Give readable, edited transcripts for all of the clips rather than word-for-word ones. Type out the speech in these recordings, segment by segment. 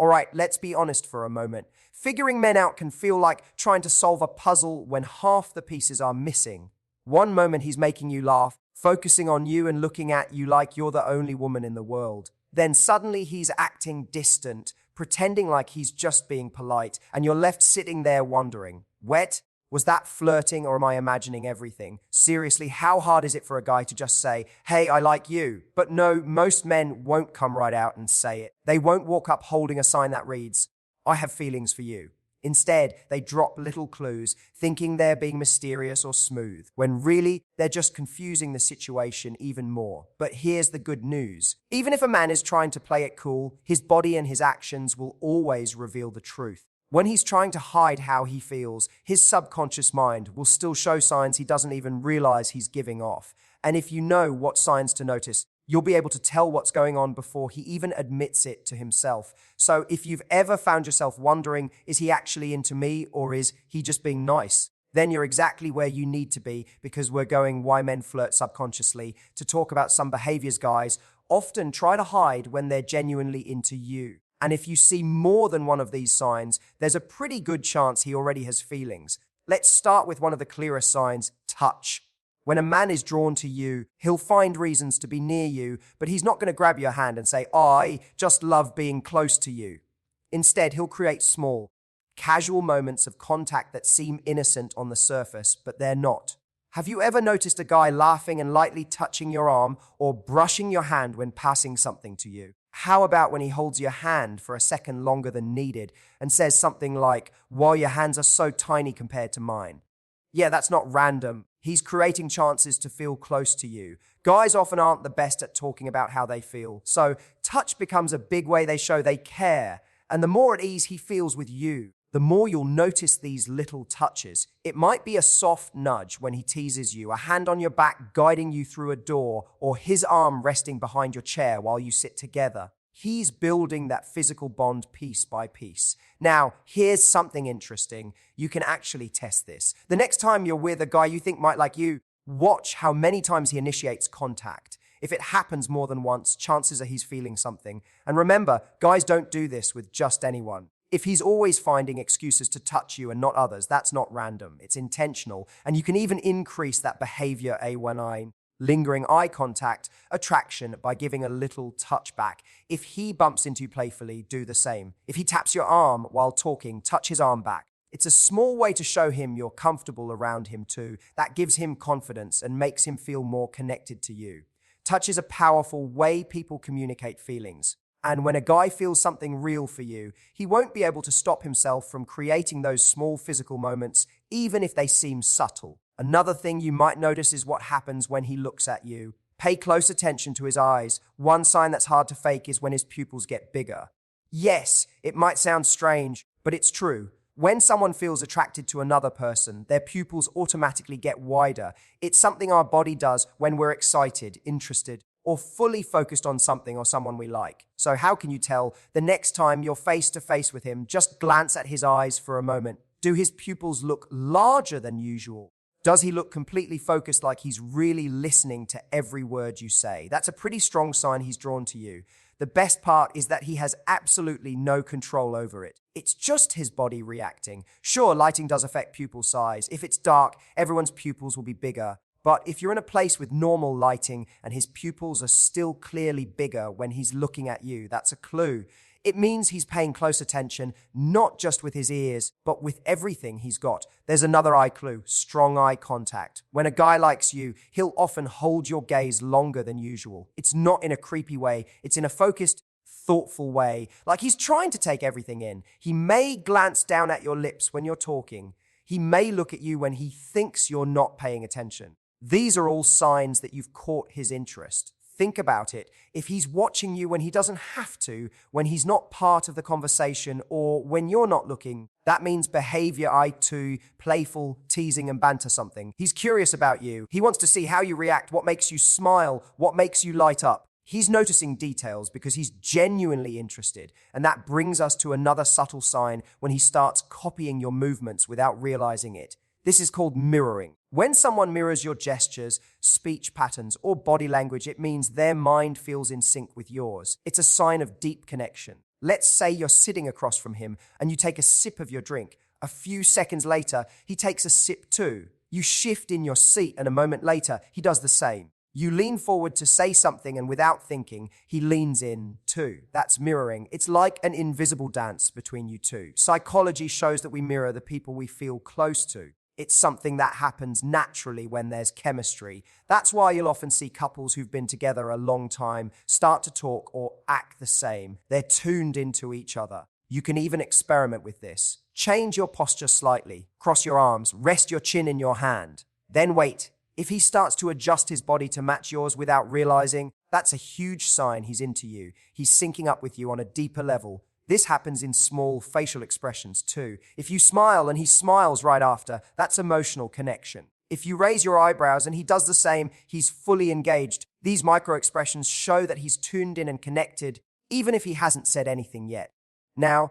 All right, let's be honest for a moment. Figuring men out can feel like trying to solve a puzzle when half the pieces are missing. One moment he's making you laugh, focusing on you and looking at you like you're the only woman in the world. Then suddenly he's acting distant, pretending like he's just being polite, and you're left sitting there wondering, wet? Was that flirting or am I imagining everything? Seriously, how hard is it for a guy to just say, hey, I like you? But no, most men won't come right out and say it. They won't walk up holding a sign that reads, I have feelings for you. Instead, they drop little clues, thinking they're being mysterious or smooth, when really they're just confusing the situation even more. But here's the good news. Even if a man is trying to play it cool, his body and his actions will always reveal the truth. When he's trying to hide how he feels, his subconscious mind will still show signs he doesn't even realize he's giving off. And if you know what signs to notice, you'll be able to tell what's going on before he even admits it to himself. So if you've ever found yourself wondering, is he actually into me or is he just being nice? Then you're exactly where you need to be, because we're going Why Men Flirt Subconsciously to talk about some behaviors guys often try to hide when they're genuinely into you. And if you see more than one of these signs, there's a pretty good chance he already has feelings. Let's start with one of the clearest signs, touch. When a man is drawn to you, he'll find reasons to be near you, but he's not going to grab your hand and say, I just love being close to you. Instead, he'll create small, casual moments of contact that seem innocent on the surface, but they're not. Have you ever noticed a guy laughing and lightly touching your arm or brushing your hand when passing something to you? How about when he holds your hand for a second longer than needed and says something like, "Wow, your hands are so tiny compared to mine"? Yeah, that's not random. He's creating chances to feel close to you. Guys often aren't the best at talking about how they feel, so touch becomes a big way they show they care. And the more at ease he feels with you, the more you'll notice these little touches. It might be a soft nudge when he teases you, a hand on your back guiding you through a door, or his arm resting behind your chair while you sit together. He's building that physical bond piece by piece. Now, here's something interesting. You can actually test this. The next time you're with a guy you think might like you, watch how many times he initiates contact. If it happens more than once, chances are he's feeling something. And remember, guys don't do this with just anyone. If he's always finding excuses to touch you and not others, that's not random. It's intentional. And you can even increase that behavior A1I, lingering eye contact, attraction, by giving a little touch back. If he bumps into you playfully, do the same. If he taps your arm while talking, touch his arm back. It's a small way to show him you're comfortable around him too. That gives him confidence and makes him feel more connected to you. Touch is a powerful way people communicate feelings. And when a guy feels something real for you, he won't be able to stop himself from creating those small physical moments, even if they seem subtle. Another thing you might notice is what happens when he looks at you. Pay close attention to his eyes. One sign that's hard to fake is when his pupils get bigger. Yes, it might sound strange, but it's true. When someone feels attracted to another person, their pupils automatically get wider. It's something our body does when we're excited, interested, or fully focused on something or someone we like. So how can you tell? The next time you're face to face with him, just glance at his eyes for a moment. Do his pupils look larger than usual? Does he look completely focused, like he's really listening to every word you say? That's a pretty strong sign he's drawn to you. The best part is that he has absolutely no control over it. It's just his body reacting. Sure, lighting does affect pupil size. If it's dark, everyone's pupils will be bigger. But if you're in a place with normal lighting and his pupils are still clearly bigger when he's looking at you, that's a clue. It means he's paying close attention, not just with his ears, but with everything he's got. There's another eye clue, strong eye contact. When a guy likes you, he'll often hold your gaze longer than usual. It's not in a creepy way, it's in a focused, thoughtful way, like he's trying to take everything in. He may glance down at your lips when you're talking. He may look at you when he thinks you're not paying attention. These are all signs that you've caught his interest. Think about it. If he's watching you when he doesn't have to, when he's not part of the conversation, or when you're not looking, that means behavior I2, playful, teasing, and banter something. He's curious about you. He wants to see how you react, what makes you smile, what makes you light up. He's noticing details because he's genuinely interested. And that brings us to another subtle sign when he starts copying your movements without realizing it. This is called mirroring. When someone mirrors your gestures, speech patterns, or body language, it means their mind feels in sync with yours. It's a sign of deep connection. Let's say you're sitting across from him and you take a sip of your drink. A few seconds later, he takes a sip too. You shift in your seat and a moment later, he does the same. You lean forward to say something and without thinking, he leans in too. That's mirroring. It's like an invisible dance between you two. Psychology shows that we mirror the people we feel close to. It's something that happens naturally when there's chemistry. That's why you'll often see couples who've been together a long time start to talk or act the same. They're tuned into each other. You can even experiment with this. Change your posture slightly. Cross your arms. Rest your chin in your hand. Then wait. If he starts to adjust his body to match yours without realizing, that's a huge sign he's into you. He's syncing up with you on a deeper level. This happens in small facial expressions too. If you smile and he smiles right after, that's emotional connection. If you raise your eyebrows and he does the same, he's fully engaged. These micro expressions show that he's tuned in and connected, even if he hasn't said anything yet. Now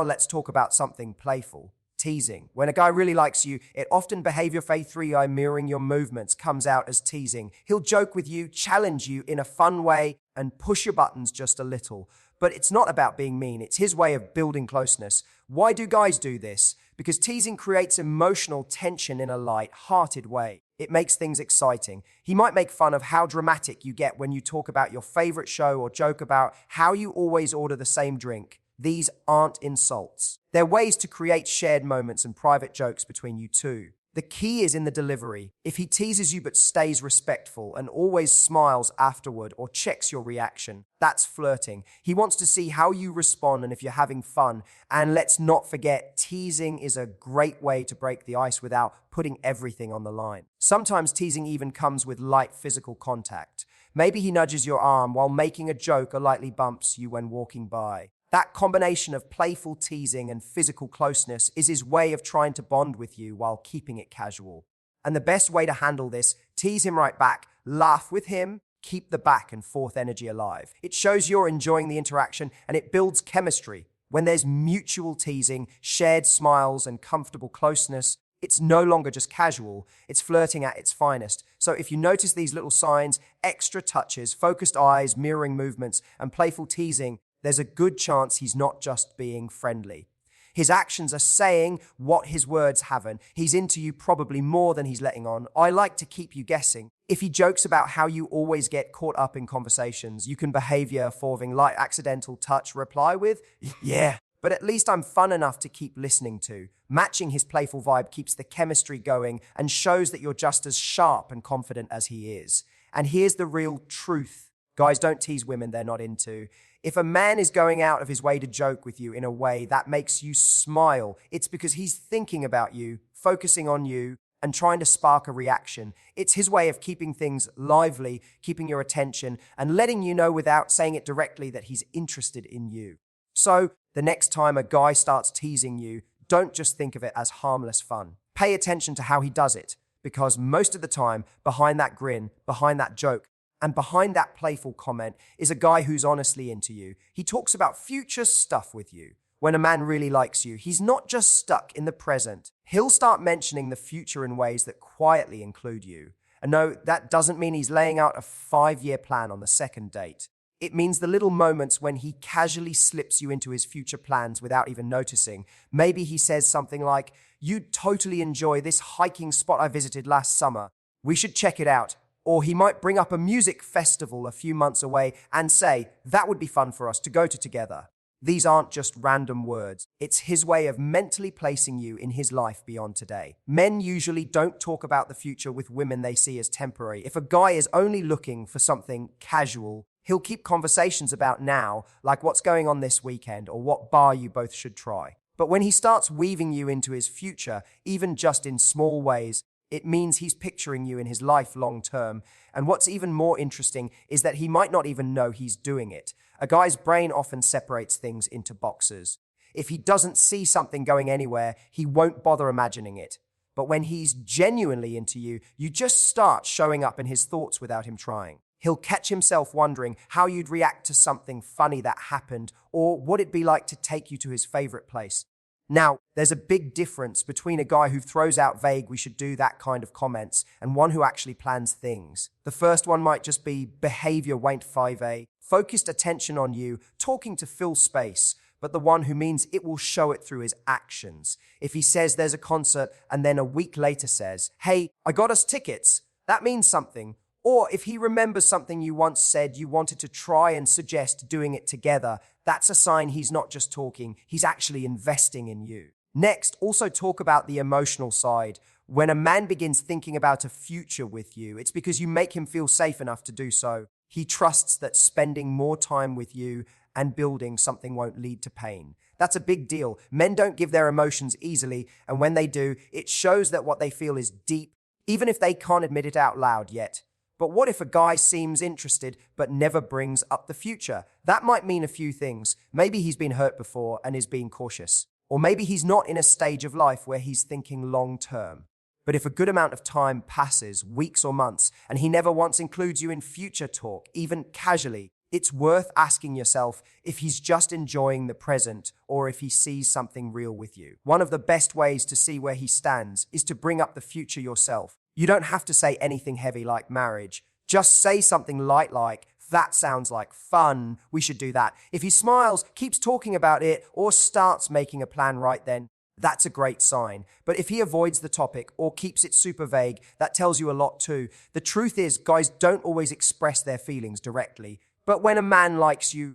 let's talk about something playful. Teasing. When a guy really likes you, it often behavior phase 3i mirroring your movements comes out as teasing. He'll joke with you, challenge you in a fun way, and push your buttons just a little. But it's not about being mean. It's his way of building closeness. Why do guys do this? Because teasing creates emotional tension in a light-hearted way. It makes things exciting. He might make fun of how dramatic you get when you talk about your favorite show or joke about how you always order the same drink. These aren't insults. They're ways to create shared moments and private jokes between you two. The key is in the delivery. If he teases you but stays respectful and always smiles afterward or checks your reaction, that's flirting. He wants to see how you respond and if you're having fun. And let's not forget, teasing is a great way to break the ice without putting everything on the line. Sometimes teasing even comes with light physical contact. Maybe he nudges your arm while making a joke or lightly bumps you when walking by. That combination of playful teasing and physical closeness is his way of trying to bond with you while keeping it casual. And the best way to handle this, tease him right back, laugh with him, keep the back and forth energy alive. It shows you're enjoying the interaction and it builds chemistry. When there's mutual teasing, shared smiles and comfortable closeness, it's no longer just casual, it's flirting at its finest. So if you notice these little signs, extra touches, focused eyes, mirroring movements, and playful teasing, there's a good chance he's not just being friendly. His actions are saying what his words haven't. He's into you probably more than he's letting on. I like to keep you guessing. If he jokes about how you always get caught up in conversations, you can behavior forming light accidental touch reply with, yeah, but at least I'm fun enough to keep listening to. Matching his playful vibe keeps the chemistry going and shows that you're just as sharp and confident as he is. And here's the real truth. Guys, don't tease women they're not into. If a man is going out of his way to joke with you in a way that makes you smile, it's because he's thinking about you, focusing on you, and trying to spark a reaction. It's his way of keeping things lively, keeping your attention, and letting you know without saying it directly that he's interested in you. So, the next time a guy starts teasing you, don't just think of it as harmless fun. Pay attention to how he does it, because most of the time, behind that grin, behind that joke, and behind that playful comment is a guy who's honestly into you. He talks about future stuff with you. When a man really likes you, he's not just stuck in the present. He'll start mentioning the future in ways that quietly include you. And no, that doesn't mean he's laying out a 5-year plan on the second date. It means the little moments when he casually slips you into his future plans without even noticing. Maybe he says something like, "You'd totally enjoy this hiking spot I visited last summer. We should check it out." Or he might bring up a music festival a few months away and say, "That would be fun for us to go to together." These aren't just random words. It's his way of mentally placing you in his life beyond today. Men usually don't talk about the future with women they see as temporary. If a guy is only looking for something casual, he'll keep conversations about now, like what's going on this weekend or what bar you both should try. But when he starts weaving you into his future, even just in small ways, it means he's picturing you in his life long term. And what's even more interesting is that he might not even know he's doing it. A guy's brain often separates things into boxes. If he doesn't see something going anywhere, he won't bother imagining it. But when he's genuinely into you, you just start showing up in his thoughts without him trying. He'll catch himself wondering how you'd react to something funny that happened, or what it'd be like to take you to his favorite place. Now, there's a big difference between a guy who throws out vague "we should do that" kind of comments and one who actually plans things. The first one might just be behavior wank 5A. focused attention on you, talking to fill space, but the one who means it will show it through his actions. If he says there's a concert and then a week later says, "Hey, I got us tickets," that means something. Or if he remembers something you once said you wanted to try and suggest doing it together, that's a sign he's not just talking, he's actually investing in you. Next, also talk about the emotional side. When a man begins thinking about a future with you, it's because you make him feel safe enough to do so. He trusts that spending more time with you and building something won't lead to pain. That's a big deal. Men don't give their emotions easily, and when they do, it shows that what they feel is deep, even if they can't admit it out loud yet. But what if a guy seems interested but never brings up the future? That might mean a few things. Maybe he's been hurt before and is being cautious. Or maybe he's not in a stage of life where he's thinking long term. But if a good amount of time passes, weeks or months, and he never once includes you in future talk, even casually, it's worth asking yourself if he's just enjoying the present or if he sees something real with you. One of the best ways to see where he stands is to bring up the future yourself. You don't have to say anything heavy like marriage. Just say something light like, "That sounds like fun, we should do that." If he smiles, keeps talking about it, or starts making a plan right then, that's a great sign. But if he avoids the topic or keeps it super vague, that tells you a lot too. The truth is, guys don't always express their feelings directly. But when a man likes you,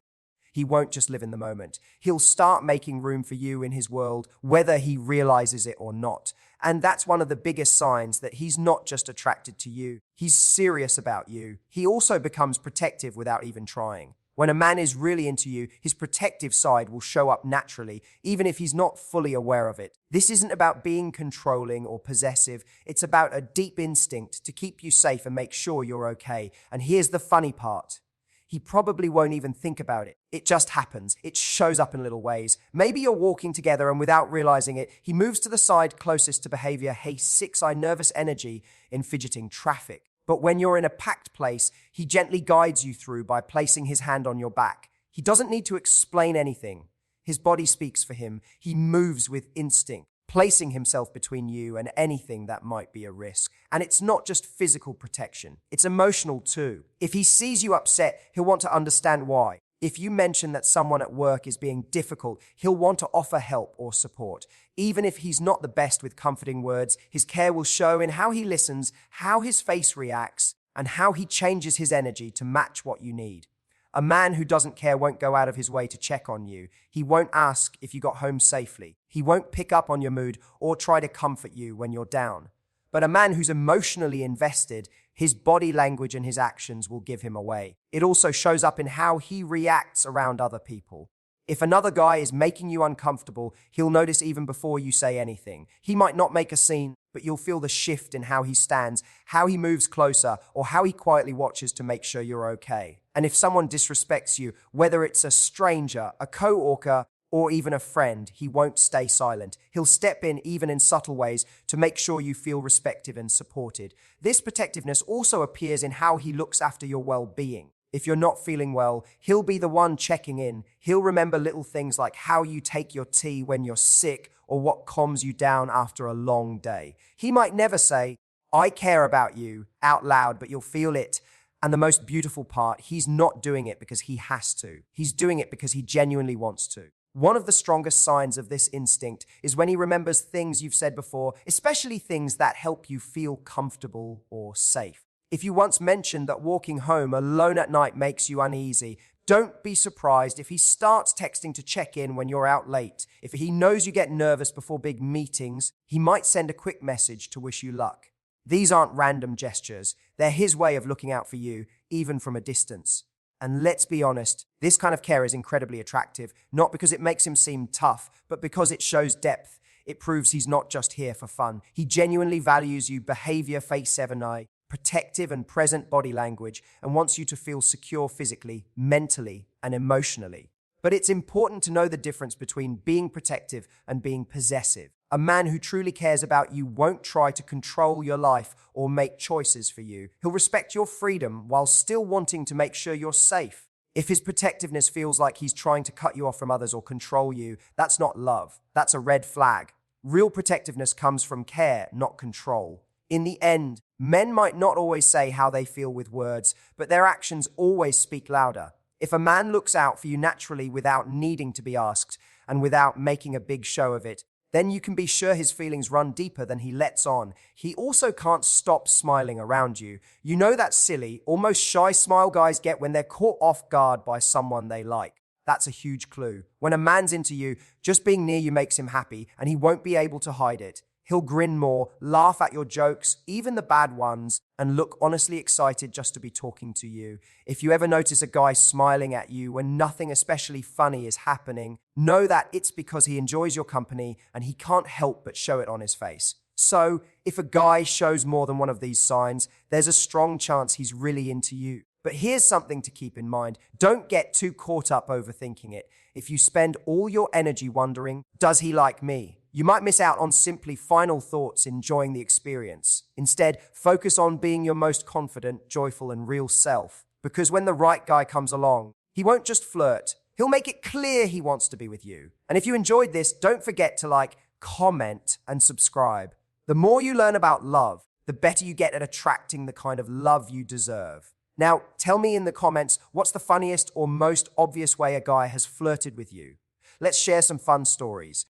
he won't just live in the moment. He'll start making room for you in his world, whether he realizes it or not. And that's one of the biggest signs that he's not just attracted to you. He's serious about you. He also becomes protective without even trying. When a man is really into you, his protective side will show up naturally, even if he's not fully aware of it. This isn't about being controlling or possessive. It's about a deep instinct to keep you safe and make sure you're okay. And here's the funny part. He probably won't even think about it. It just happens. It shows up in little ways. Maybe you're walking together and without realizing it, he moves to the side closest to behavior, "Hey, 6-eye nervous energy" in fidgeting traffic. But when you're in a packed place, he gently guides you through by placing his hand on your back. He doesn't need to explain anything. His body speaks for him. He moves with instinct, placing himself between you and anything that might be a risk. And it's not just physical protection, it's emotional too. If he sees you upset, he'll want to understand why. If you mention that someone at work is being difficult, he'll want to offer help or support. Even if he's not the best with comforting words, his care will show in how he listens, how his face reacts, and how he changes his energy to match what you need. A man who doesn't care won't go out of his way to check on you. He won't ask if you got home safely. He won't pick up on your mood or try to comfort you when you're down. But a man who's emotionally invested, his body language and his actions will give him away. It also shows up in how he reacts around other people. If another guy is making you uncomfortable, he'll notice even before you say anything. He might not make a scene, but you'll feel the shift in how he stands, how he moves closer, or how he quietly watches to make sure you're okay. And if someone disrespects you, whether it's a stranger, a co-worker, or even a friend, he won't stay silent. He'll step in even in subtle ways to make sure you feel respected and supported. This protectiveness also appears in how he looks after your well-being. If you're not feeling well, he'll be the one checking in. He'll remember little things like how you take your tea when you're sick or what calms you down after a long day. He might never say, "I care about you," out loud, but you'll feel it. And the most beautiful part, he's not doing it because he has to. He's doing it because he genuinely wants to. One of the strongest signs of this instinct is when he remembers things you've said before, especially things that help you feel comfortable or safe. If you once mentioned that walking home alone at night makes you uneasy, don't be surprised if he starts texting to check in when you're out late. If he knows you get nervous before big meetings, he might send a quick message to wish you luck. These aren't random gestures. They're his way of looking out for you, even from a distance. And let's be honest, this kind of care is incredibly attractive, not because it makes him seem tough, but because it shows depth. It proves he's not just here for fun. He genuinely values you, behavior, face 7-eye, protective and present body language, and wants you to feel secure physically, mentally, and emotionally. But it's important to know the difference between being protective and being possessive. A man who truly cares about you won't try to control your life or make choices for you. He'll respect your freedom while still wanting to make sure you're safe. If his protectiveness feels like he's trying to cut you off from others or control you, that's not love. That's a red flag. Real protectiveness comes from care, not control. In the end, men might not always say how they feel with words, but their actions always speak louder. If a man looks out for you naturally without needing to be asked and without making a big show of it, then you can be sure his feelings run deeper than he lets on. He also can't stop smiling around you. You know that silly, almost shy smile guys get when they're caught off guard by someone they like. That's a huge clue. When a man's into you, just being near you makes him happy, and he won't be able to hide it. He'll grin more, laugh at your jokes, even the bad ones, and look honestly excited just to be talking to you. If you ever notice a guy smiling at you when nothing especially funny is happening, know that it's because he enjoys your company and he can't help but show it on his face. So, if a guy shows more than one of these signs, there's a strong chance he's really into you. But here's something to keep in mind. Don't get too caught up overthinking it. If you spend all your energy wondering, does he like me? You might miss out on simply final thoughts enjoying the experience. Instead, focus on being your most confident, joyful, and real self. Because when the right guy comes along, he won't just flirt. He'll make it clear he wants to be with you. And if you enjoyed this, don't forget to like, comment, and subscribe. The more you learn about love, the better you get at attracting the kind of love you deserve. Now, tell me in the comments, what's the funniest or most obvious way a guy has flirted with you? Let's share some fun stories.